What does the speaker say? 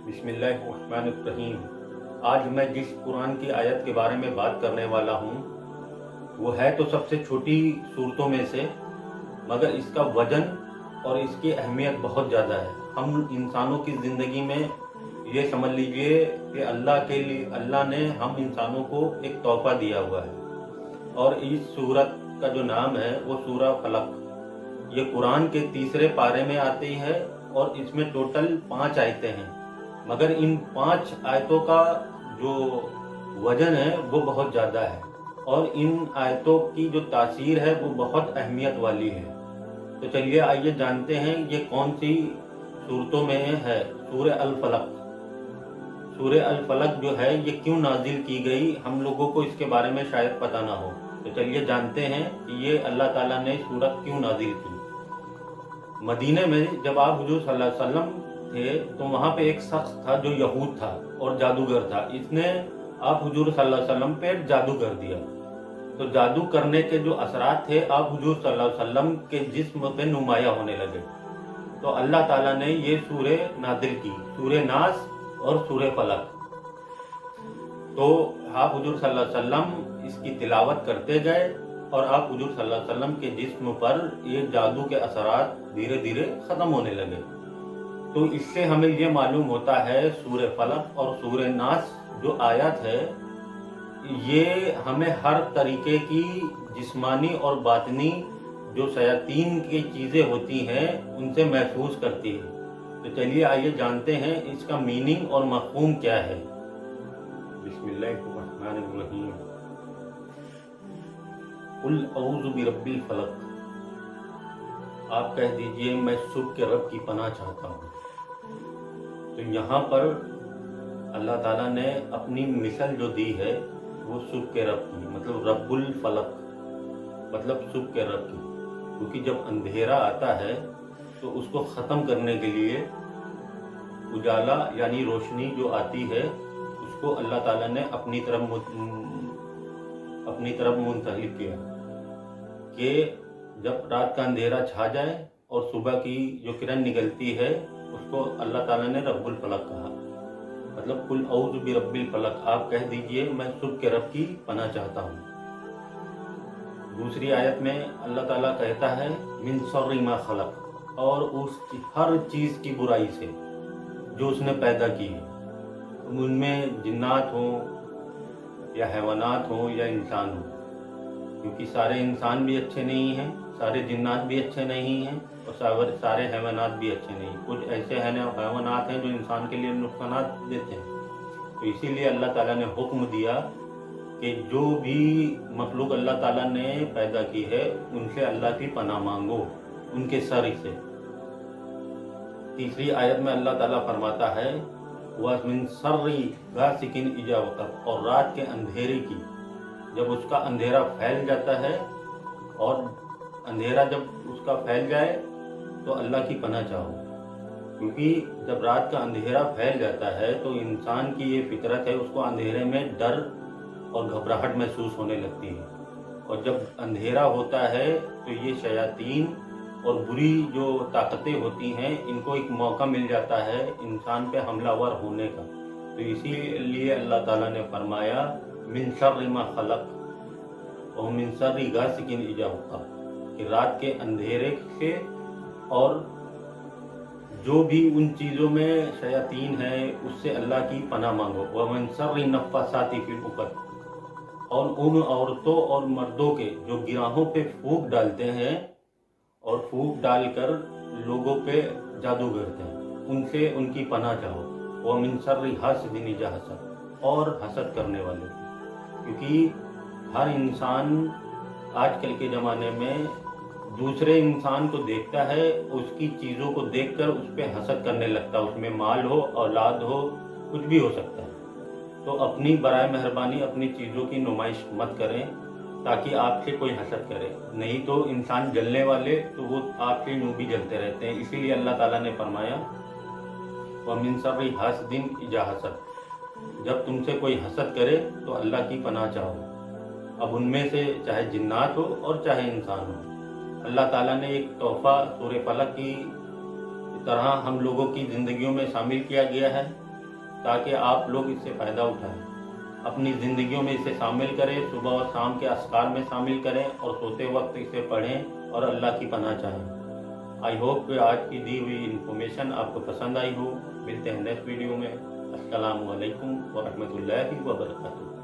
बिस्मिल्लाहिर्रहमानिर्रहीम। आज मैं जिस कुरान की आयत के बारे में बात करने वाला हूँ वो है तो सबसे छोटी सूरतों में से, मगर इसका वजन और इसकी अहमियत बहुत ज़्यादा है। हम इंसानों की ज़िंदगी में ये समझ लीजिए कि अल्लाह ने हम इंसानों को एक तोहफा दिया हुआ है। और इस सूरत का जो नाम है वो सूरह फलक, ये कुरान के तीसरे पारे में आती है और इसमें टोटल 5 आयतें हैं। मगर इन 5 आयतों का जो वजन है वो बहुत ज़्यादा है और इन आयतों की जो तासीर है वो बहुत अहमियत वाली है। तो चलिए आइए जानते हैं ये कौन सी सूरतों में है। सूरह अल फलक। सूरह अल फलक जो है ये क्यों नाजिल की गई, हम लोगों को इसके बारे में शायद पता ना हो। तो चलिए जानते हैं कि ये अल्लाह ताला ने सूरत क्यों नाजिल की। मदीने में जब आप हुजूर सल्लल्लाहु अलैहि वसल्लम थे तो वहाँ पे एक शख्स था जो यहूद था और जादूगर था। इसने आप हुजूर सल्लल्लाहु अलैहि वसल्लम पे जादू कर दिया। तो जादू करने के जो असरात थे आप हुजूर सल्लल्लाहु अलैहि वसल्लम के जिस्म पे नुमाया होने लगे। तो अल्लाह ताला ने ये सूरह नादिल की, सूरह नास और सूरह फलक। तो आप हुजूर सल्लल्लाहु अलैहि वसल्लम इसकी तिलावत करते गए और आप हुजूर सल्लल्लाहु अलैहि वसल्लम के जिस्म पर ये जादू के असरात धीरे धीरे ख़त्म होने लगे। तो इससे हमें ये मालूम होता है सूरह फलक और सूरह नास जो आयत है ये हमें हर तरीके की जिस्मानी और बातनी जो शयातीन की चीज़ें होती हैं उनसे महफूज करती है। तो चलिए आइए जानते हैं इसका मीनिंग और मफ़हूम क्या है। बिस्मिल्लाहिर्रहमानिर्रहीम। कुल औज़ु बिरब्बिल फलक। आप कह दीजिए मैं सुबह के रब की पनाह चाहता हूँ। तो यहाँ पर अल्लाह ताला ने अपनी मिसल जो दी है वो सुबह के रब की, मतलब रब्बुल फलक, मतलब सुबह के रब की। क्योंकि जब अंधेरा आता है तो उसको ख़त्म करने के लिए उजाला यानी रोशनी जो आती है उसको अल्लाह ताला ने अपनी तरफ मुंतहिल किया कि जब रात का अंधेरा छा जाए और सुबह की जो किरण निकलती है उसको अल्लाह ताला ने रब्बुल फलक कहा। मतलब कुल औज़ु बिरब्बिल फलक, आप कह दीजिए मैं सुबह के रब की पनाह चाहता हूँ। दूसरी आयत में अल्लाह ताला कहता है मिन शर्रि मा खलक, और उस हर चीज़ की बुराई से जो उसने पैदा की है, उनमें जिन्नात हों या हैवानात हों या इंसान हो। क्योंकि सारे इंसान भी अच्छे नहीं हैं, सारे जिन्नात भी अच्छे नहीं हैं और सारे हैवानात भी अच्छे नहीं। कुछ ऐसे हैवानात हैं जो इंसान के लिए नुकसानात देते हैं। तो इसीलिए अल्लाह ताला ने हुक्म दिया कि जो भी मखलूक अल्लाह ताला ने पैदा की है उनसे अल्लाह की पनाह मांगो, उनके शर से। तीसरी आयत में अल्लाह ताला फरमाता है व मिन शर्रि गासिकिन इज़ा वक़ब, और रात के अंधेरे की, जब उसका अंधेरा फैल जाता है, और अंधेरा जब उसका फैल जाए तो अल्लाह की पनाह चाहो। क्योंकि जब रात का अंधेरा फैल जाता है तो इंसान की ये फितरत है, उसको अंधेरे में डर और घबराहट महसूस होने लगती है। और जब अंधेरा होता है तो ये शयातीन और बुरी जो ताकतें होती हैं इनको एक मौका मिल जाता है इंसान पे हमलावर होने का। तो इसीलिए अल्लाह ताला ने फरमाया मिन शर्रि मा खलक और मिन शर्रि गासिकिन इज़ा वक़ब, कि रात के अंधेरे से और जो भी उन चीज़ों में शयातीन है उससे अल्लाह की पनाह मांगो। व मिन शर्रि नफ़्फ़ासाति फ़िल उक़द, और उन औरतों और मर्दों के जो गिराहों पे फूंक डालते हैं और फूंक डालकर लोगों पे जादू करते हैं, उनसे उनकी पनाह चाहो। व मिन शर्रि हासिदिन इज़ा हसद, और हसद करने वाले की। क्योंकि हर इंसान आजकल के ज़माने में दूसरे इंसान को देखता है, उसकी चीज़ों को देखकर उस पर हसद करने लगता है। उसमें माल हो, औलाद हो, कुछ भी हो सकता है। तो अपनी बराए मेहरबानी अपनी चीज़ों की नुमाइश मत करें ताकि आपसे कोई हसद करे, नहीं तो इंसान जलने वाले तो वो आपसे यूँ भी जलते रहते हैं। इसीलिए अल्लाह ताला ने फरमाया व मिन शर्रि हासिदिन इज़ा हसद, जब तुमसे कोई हसद करे तो अल्लाह की पनाह चाहो। अब उनमें से चाहे जिन्नात हो और चाहे इंसान हो, अल्लाह ताला ने एक तोहफ़ा सूरह फलक की तरह हम लोगों की ज़िंदगियों में शामिल किया गया है تاکہ آپ لوگ اس سے فائدہ اٹھائیں، اپنی زندگیوں میں اسے شامل کریں، صبح اور شام کے اذکار میں شامل کریں اور سوتے وقت اسے پڑھیں اور اللہ کی پناہ چاہیں۔ آئی ہوپ کہ آج کی دی ہوئی انفارمیشن آپ کو پسند آئی ہو۔ ملتے ہیں نیکسٹ ویڈیو میں۔ السلام علیکم ورحمۃ اللہ وبرکاتہ۔